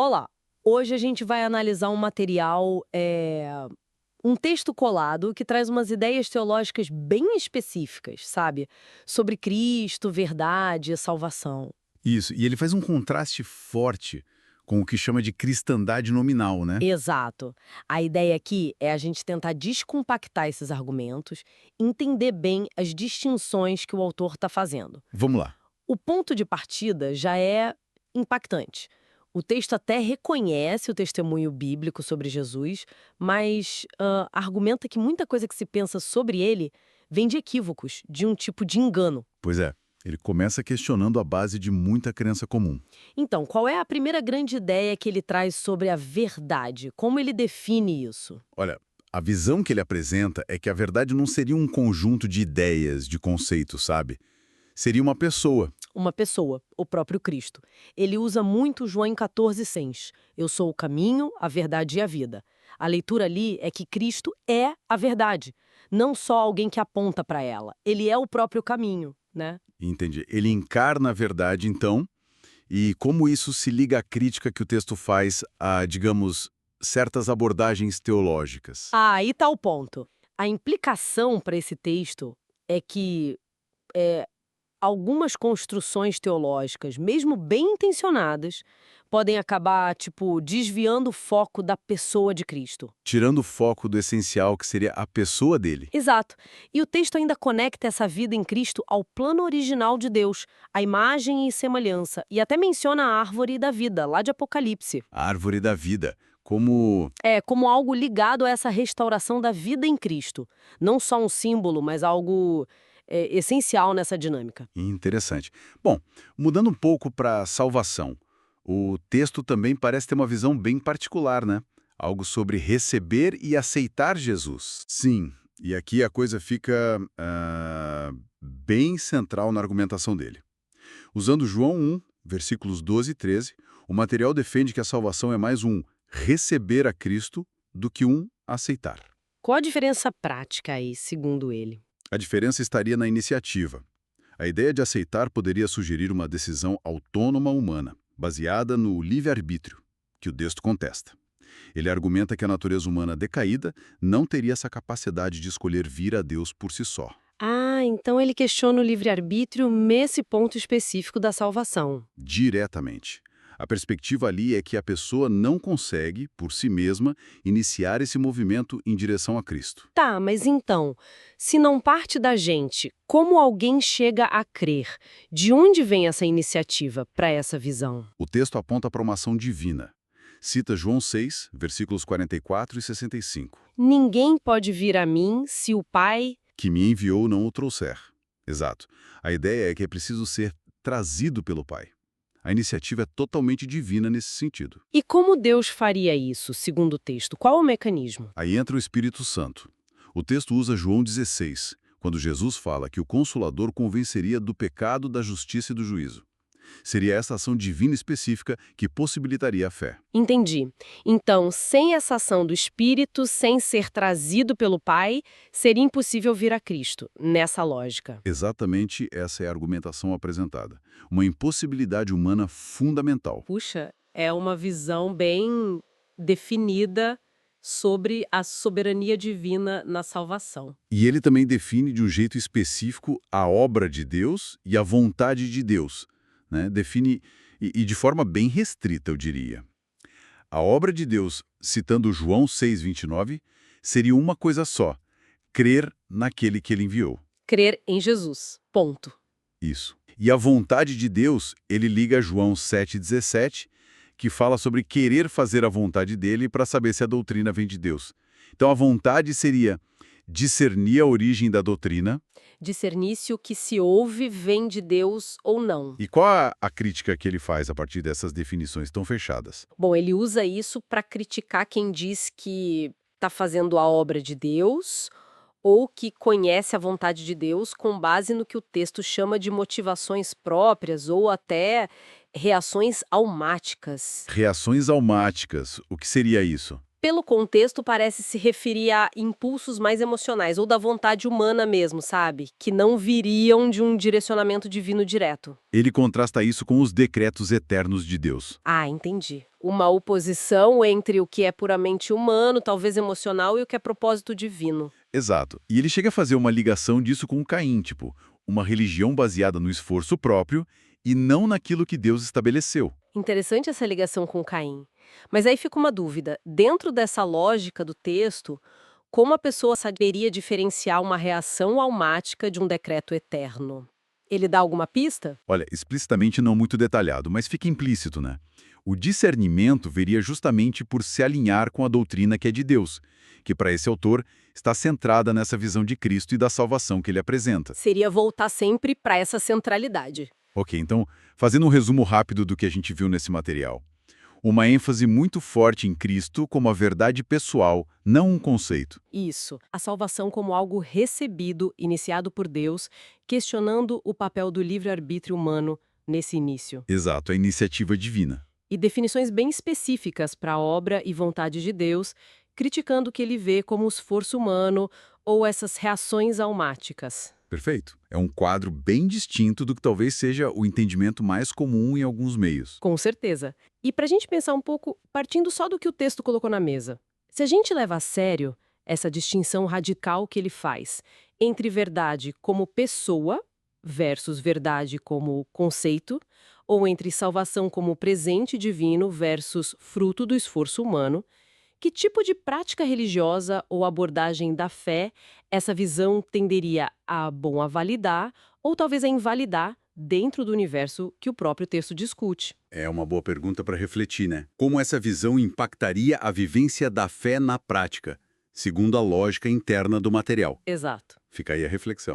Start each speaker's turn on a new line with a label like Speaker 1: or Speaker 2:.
Speaker 1: Olá, hoje a gente vai analisar um material, um texto colado que traz umas ideias teológicas bem específicas, sabe? Sobre Cristo, verdade e salvação.
Speaker 2: Isso, e ele faz um contraste forte com o que chama de cristandade nominal, né?
Speaker 1: Exato. A ideia aqui é a gente tentar descompactar esses argumentos, entender bem as distinções que o autor está fazendo.
Speaker 2: Vamos lá.
Speaker 1: O ponto de partida já é impactante. O texto até reconhece o testemunho bíblico sobre Jesus, mas argumenta que muita coisa que se pensa sobre ele vem de equívocos, de um tipo de engano.
Speaker 2: Pois é, ele começa questionando a base de muita crença comum.
Speaker 1: Então, qual é a primeira grande ideia que ele traz sobre a verdade? Como ele define isso?
Speaker 2: Olha, a visão que ele apresenta é que a verdade não seria um conjunto de ideias, de conceitos, sabe? Seria uma pessoa.
Speaker 1: Uma pessoa, o próprio Cristo. Ele usa muito João 14,6. Eu sou o caminho, a verdade e a vida. A leitura ali é que Cristo é a verdade, não só alguém que aponta para ela. Ele é o próprio caminho, né?
Speaker 2: Entendi. Ele encarna a verdade, então, e como isso se liga à crítica que o texto faz a, digamos, certas abordagens teológicas.
Speaker 1: Ah, aí tá o ponto. A implicação para esse texto é que é, algumas construções teológicas, mesmo bem intencionadas, podem acabar, tipo, desviando o foco da pessoa de Cristo.
Speaker 2: Tirando o foco do essencial, que seria a pessoa dele.
Speaker 1: Exato. E o texto ainda conecta essa vida em Cristo ao plano original de Deus, a imagem e semelhança, e até menciona a árvore da vida, lá de Apocalipse.
Speaker 2: A árvore da vida, como...
Speaker 1: É, como algo ligado a essa restauração da vida em Cristo. Não só um símbolo, mas algo essencial nessa dinâmica.
Speaker 2: Interessante. Bom, mudando um pouco para salvação, o texto também parece ter uma visão bem particular, né? Algo sobre receber e aceitar Jesus. Sim, e aqui a coisa fica bem central na argumentação dele. Usando João 1, versículos 12 e 13, o material defende que a salvação é mais um receber a Cristo do que um aceitar.
Speaker 1: Qual a diferença prática aí, segundo ele?
Speaker 2: A diferença estaria na iniciativa. A ideia de aceitar poderia sugerir uma decisão autônoma humana, baseada no livre-arbítrio, que o texto contesta. Ele argumenta que a natureza humana decaída não teria essa capacidade de escolher vir a Deus por si só.
Speaker 1: Ah, então ele questiona o livre-arbítrio nesse ponto específico da salvação.
Speaker 2: Diretamente. A perspectiva ali é que a pessoa não consegue, por si mesma, iniciar esse movimento em direção a Cristo.
Speaker 1: Tá, mas então, se não parte da gente, como alguém chega a crer? De onde vem essa iniciativa para essa visão?
Speaker 2: O texto aponta para uma ação divina. Cita João 6, versículos 44 e 65.
Speaker 1: Ninguém pode vir a mim se o Pai...
Speaker 2: Que me enviou não o trouxer. Exato. A ideia é que é preciso ser trazido pelo Pai. A iniciativa é totalmente divina nesse sentido.
Speaker 1: E como Deus faria isso, segundo o texto? Qual o mecanismo?
Speaker 2: Aí entra o Espírito Santo. O texto usa João 16, quando Jesus fala que o Consolador convenceria do pecado, da justiça e do juízo. Seria essa ação divina específica que possibilitaria a fé.
Speaker 1: Entendi. Então, sem essa ação do Espírito, sem ser trazido pelo Pai, seria impossível vir a Cristo, nessa lógica.
Speaker 2: Exatamente essa é a argumentação apresentada. Uma impossibilidade humana fundamental.
Speaker 1: Puxa, é uma visão bem definida sobre a soberania divina na salvação.
Speaker 2: E ele também define de um jeito específico a obra de Deus e a vontade de Deus, né? Define, e de forma bem restrita, eu diria. A obra de Deus, citando João 6,29, seria uma coisa só: crer naquele que ele enviou.
Speaker 1: Crer em Jesus. Ponto.
Speaker 2: Isso. E a vontade de Deus, ele liga a João 7,17, que fala sobre querer fazer a vontade dele para saber se a doutrina vem de Deus. Então a vontade seria discernir a origem da doutrina.
Speaker 1: Discernir se o que se ouve vem de Deus ou não.
Speaker 2: E qual a crítica que ele faz a partir dessas definições tão fechadas?
Speaker 1: Bom, ele usa isso para criticar quem diz que está fazendo a obra de Deus ou que conhece a vontade de Deus com base no que o texto chama de motivações próprias ou até reações almáticas.
Speaker 2: Reações almáticas. O que seria isso?
Speaker 1: Pelo contexto, parece se referir a impulsos mais emocionais, ou da vontade humana mesmo, sabe? Que não viriam de um direcionamento divino direto.
Speaker 2: Ele contrasta isso com os decretos eternos de Deus.
Speaker 1: Ah, entendi. Uma oposição entre o que é puramente humano, talvez emocional, e o que é propósito divino.
Speaker 2: Exato. E ele chega a fazer uma ligação disso com Caim, tipo, uma religião baseada no esforço próprio e não naquilo que Deus estabeleceu.
Speaker 1: Interessante essa ligação com Caim. Mas aí fica uma dúvida. Dentro dessa lógica do texto, como a pessoa saberia diferenciar uma reação almática de um decreto eterno? Ele dá alguma pista?
Speaker 2: Olha, explicitamente não muito detalhado, mas fica implícito, né? O discernimento viria justamente por se alinhar com a doutrina que é de Deus, que para esse autor está centrada nessa visão de Cristo e da salvação que ele apresenta.
Speaker 1: Seria voltar sempre para essa centralidade.
Speaker 2: Ok, então, fazendo um resumo rápido do que a gente viu nesse material. Uma ênfase muito forte em Cristo como a verdade pessoal, não um conceito.
Speaker 1: Isso. A salvação como algo recebido, iniciado por Deus, questionando o papel do livre-arbítrio humano nesse início.
Speaker 2: Exato, a iniciativa divina.
Speaker 1: E definições bem específicas para a obra e vontade de Deus, criticando o que ele vê como o esforço humano ou essas reações almáticas.
Speaker 2: Perfeito. É um quadro bem distinto do que talvez seja o entendimento mais comum em alguns meios.
Speaker 1: Com certeza. E para a gente pensar um pouco, partindo só do que o texto colocou na mesa, se a gente leva a sério essa distinção radical que ele faz entre verdade como pessoa versus verdade como conceito, ou entre salvação como presente divino versus fruto do esforço humano, que tipo de prática religiosa ou abordagem da fé essa visão tenderia a validar ou talvez a invalidar dentro do universo que o próprio texto discute?
Speaker 2: É uma boa pergunta para refletir, né? Como essa visão impactaria a vivência da fé na prática, segundo a lógica interna do material?
Speaker 1: Exato.
Speaker 2: Fica aí a reflexão.